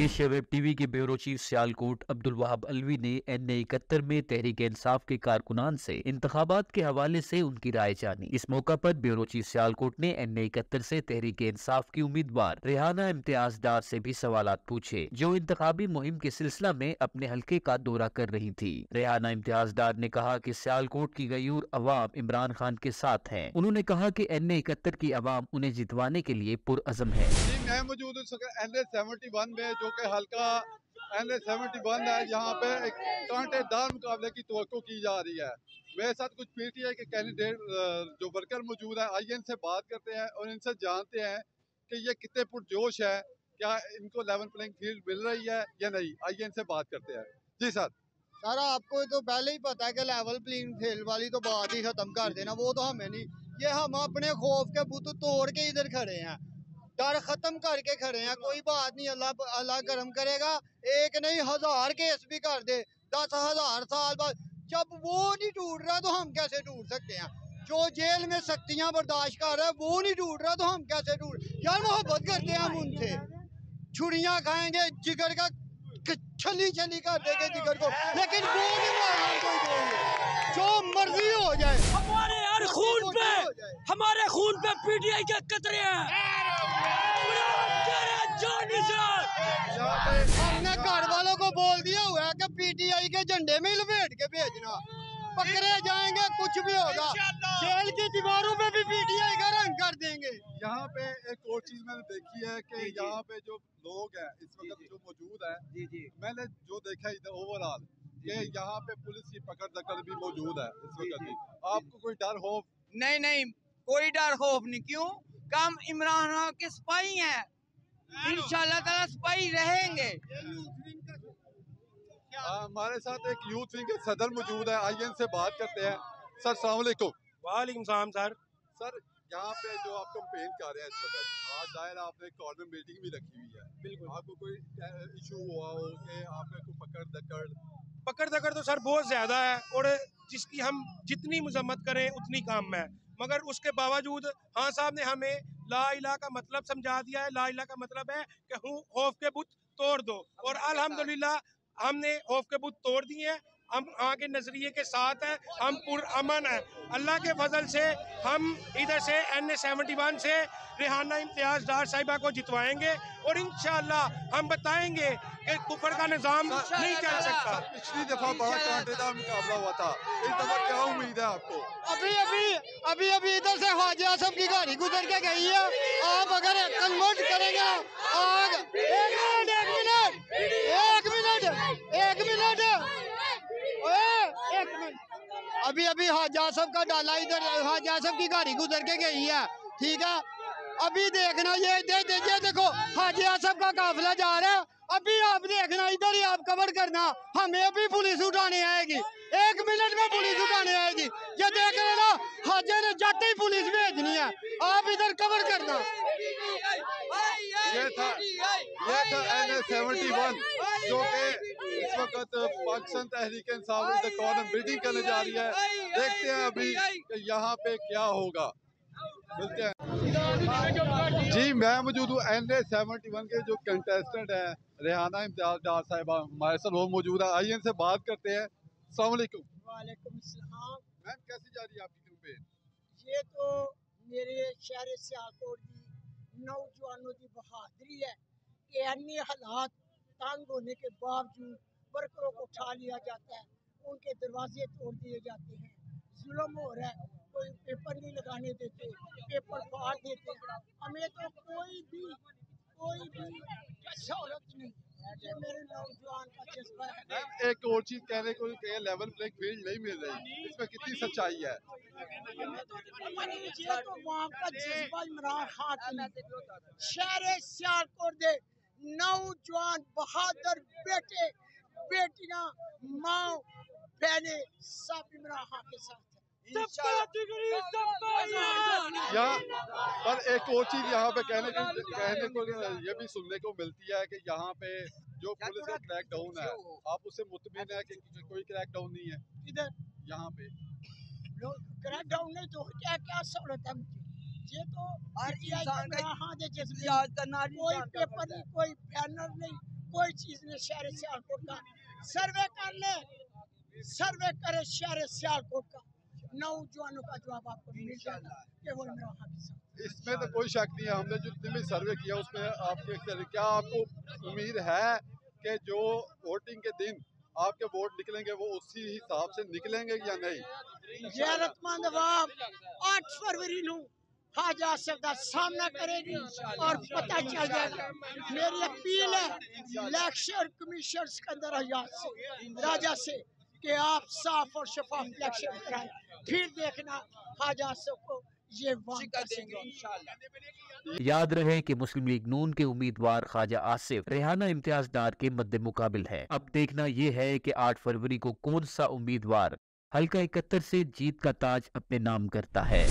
Asia web TV के bureau chief Sialkot Abdul Wahab Alvi ने NA71 में तहरीक इंसाफ के कारकुनान से इंतखाबात के हवाले से उनकी राय जानी। इस मौका पर ब्यूरो चीफ सियालकोट ने NA71 से तहरीक इंसाफ की उम्मीदवार रेहाना इम्तियाज डार से भी सवालात पूछे, जो इंतखाबी मुहिम के सिलसिला में अपने हल्के का दौरा कर रही थी। रेहाना इम्तियाज डार ने कहा कि सियालकोट की गयूर अवाम इमरान खान के साथ है। उन्होंने कहा कि NA71 की अवाम उन्हें जितवाने के लिए पुरअज़म है। मैं मौजूद NA71 में, जो कि हल्का NA71 है। यहाँ पे एक कांटेदार मुकाबले की तवक्को की जा रही है। मेरे साथ कुछ PTI के कैंडिडेट जो वर्कर मौजूद है। आइए इनसे बात करते हैं और इनसे जानते हैं कि ये कितने पुरजोश है, क्या इनको लेवल प्लेइंग फील्ड मिल रही है या नहीं। आइए इनसे बात करते हैं। जी सर। सर आपको तो पहले ही पता है कि लेवल प्लेइंग फील्ड वाली तो बात ही खत्म कर देना, वो तो हमें नहीं। ये हम अपने खौफ के बुत तोड़ के इधर खड़े हैं, डर खत्म करके खड़े हैं। कोई बात नहीं, अल्लाह करम करेगा। एक नहीं 1000 केस भी कर दे, 10,000 साल बाद, जब वो नहीं टूट रहा तो हम कैसे टूट सकते हैं। जो जेल में सख्तियां बर्दाश्त कर रहा है वो नहीं टूट रहा तो हम कैसे टूट। यार मोहब्बत करते हैं हम उनसे, छुरियां खाएंगे, जिगर का छली छली कर देंगे जिगर को, लेकिन वो नहीं मारना कोई देंगे। जो मर्जी हो जाए, हमारे हर खून पे, हमारे खून पे PTI के कतरे हैं। हमने घर वालों को बोल दिया हुआ है कि PTI के झंडे में लपेट के भेजना, पकड़े जाएंगे, कुछ भी होगा। जेल की दीवारों पे भी PTI का रंग कर देंगे। यहाँ पे एक और चीज मैंने देखी है कि यहाँ पे जो लोग हैं इस वक्त जो मौजूद है, मैंने जो देखा इधर ओवरऑल कि यहाँ पे पुलिस की पकड़ दकड़ भी मौजूद है इस वक्त भी। आपको कोई डर खौफ? नहीं, कोई डर खौफ नहीं। क्यों? कम इमरान खान के सिपाही हैं, इंशाल्लाह ताला सिपाही रहेंगे। हमारे साथ एक यूथ विंग के सदर मौजूद है। आइए इनसे बात करते हैं। सर अस्सलाम वालेकुम। वालेकुम सलाम सर। सर यहाँ पे जो आप कैंपेन कर रहे हैं इस वक्त, आज जाहिर आपने कॉर्नर मीटिंग भी रखी हुई है। बिल्कुल। आपको कोई इशू हुआ हो कि आपने कोई पकड़ दकड़ तो सर बहुत ज्यादा है, और जिसकी हम जितनी मजम्मत करें उतनी कम है। मगर उसके बावजूद हाँ साहब ने हमें ला इलाहा का मतलब समझा दिया है। ला इलाहा का मतलब है कि खौफ के बुत तोड़ दो, और अल्हम्दुलिल्लाह हमने खौफ के बुत तोड़ दिए हैं। हम आगे नजरिए के साथ हैं, हम पुरअमन हैं। अल्लाह के फजल से हम इधर से NA71 से रेहाना इम्तियाज डार साहिबा को जितवाएंगे, और इंशाअल्लाह हम बताएंगे कि कुफर का निजाम नहीं चल सकता। पिछली दफा बहुत कांटेदार मुकाबला हुआ था, इस दफा क्या उम्मीद है आपको? अभी इधर से ख्वाजा आजम की गाड़ी गुजर के गई है। आप अगर कन्वर्ट करेंगे एक मिनट, अभी हाजी आसम का डाला, इधर हाजी आसम की गाड़ी गुजर के गई है, ठीक है। अभी देखना, ये देखो हाजी आसम का काफिला जा रहा है। अभी आप देखना, इधर ही आप कवर करना, हमें अभी पुलिस उठाने आएगी। 1 मिनट में पुलिस उठाने आएगी। ये देख लेना, हाजी ने जाते ही पुलिस भेजनी है, आप इधर कवर करना। ये था NA71 जो कि इस वक्त पाकिस्तान तहरीक इंसाफ कॉर्नर मीटिंग करने जा रही है। देखते हैं अभी कि यहाँ पे क्या होगा। मिलते हैं। जी मैं मौजूद हूँ NA71 के जो कंटेस्टेंट है रेहाना इम्तियाज डार साहिबा, हमारे साथ वो मौजूद है। आइए इनसे बात करते हैं। अस्सलाम वालेकुम। वालेकुम सलाम। मैम कैसी जा रही है आपकी कैंपेन? ये तो मेरे शहर सियालकोट की नौजवानों की बहादुरी है कि अन्य हालात तंग होने के बावजूद वर्करों को उठा लिया जाता है, उनके दरवाजे तोड़ दिए जाते हैं, जुल्म हो रहा है, कोई पेपर नहीं लगाने देते, पेपर फाड़ देते हैं। हमें तो कोई भी सहूलत नहीं। ये मेरे नौजवान का जज्बा है। मैम एक और चीज कहने को लेवल प्लेइंग फील्ड नहीं मिल रही, इसमें कितनी सच्चाई है? ये तो वहाँ का जज्बा इमरान खान की शहर सियालकोट दे नौजवान बहादुर बेटे बेटियां माँ बहने सब इमरान खान के साथ है। यहाँ पर एक और चीज यहाँ पे कहने को ये भी सुनने को मिलती है कि यहाँ पे जो पुलिस का क्रैक डाउन है, आप उससे मुतमिन है कि कोई क्रैक डाउन नहीं है? इधर यहाँ पे क्रैक डाउन नहीं तो क्या सहूलत है मुझे। ये तो हर इंसान का कोई पेपर नहीं, कोई बैनर नहीं, कोई चीज नहीं शहर सियालकोट का। सर्वे कर ले, सर्वे करे शहर सियालकोट का, नौजवानों का जवाब आपको मिल जाएगा कि वो इमरान खान के साथ। इसमें तो कोई शक नहीं है, हमने जितने भी सर्वे किया उसमें आपके क्या आपको उम्मीद है कि जो वोटिंग के दिन आपके वोट निकलेंगे वो उसी हिसाब से निकलेंगे या नहीं? गैरतमंद अवाम 8 फरवरी को हाजा आसिफ का सामना करेगी और पता चल जाएगा। मेरी अपील है इलेक्शन कमीशन सिकंदर राजा से कि आप साफ और शफाफ इलेक्शन कराएं, फिर देखना हाजा आसिफ को ये याद रहे कि मुस्लिम लीग नून के उम्मीदवार ख्वाजा आसिफ रेहाना इम्तियाज डार के मद्दे मुकाबिल है। अब देखना यह है कि 8 फरवरी को कौन सा उम्मीदवार हल्का 71 से जीत का ताज अपने नाम करता है।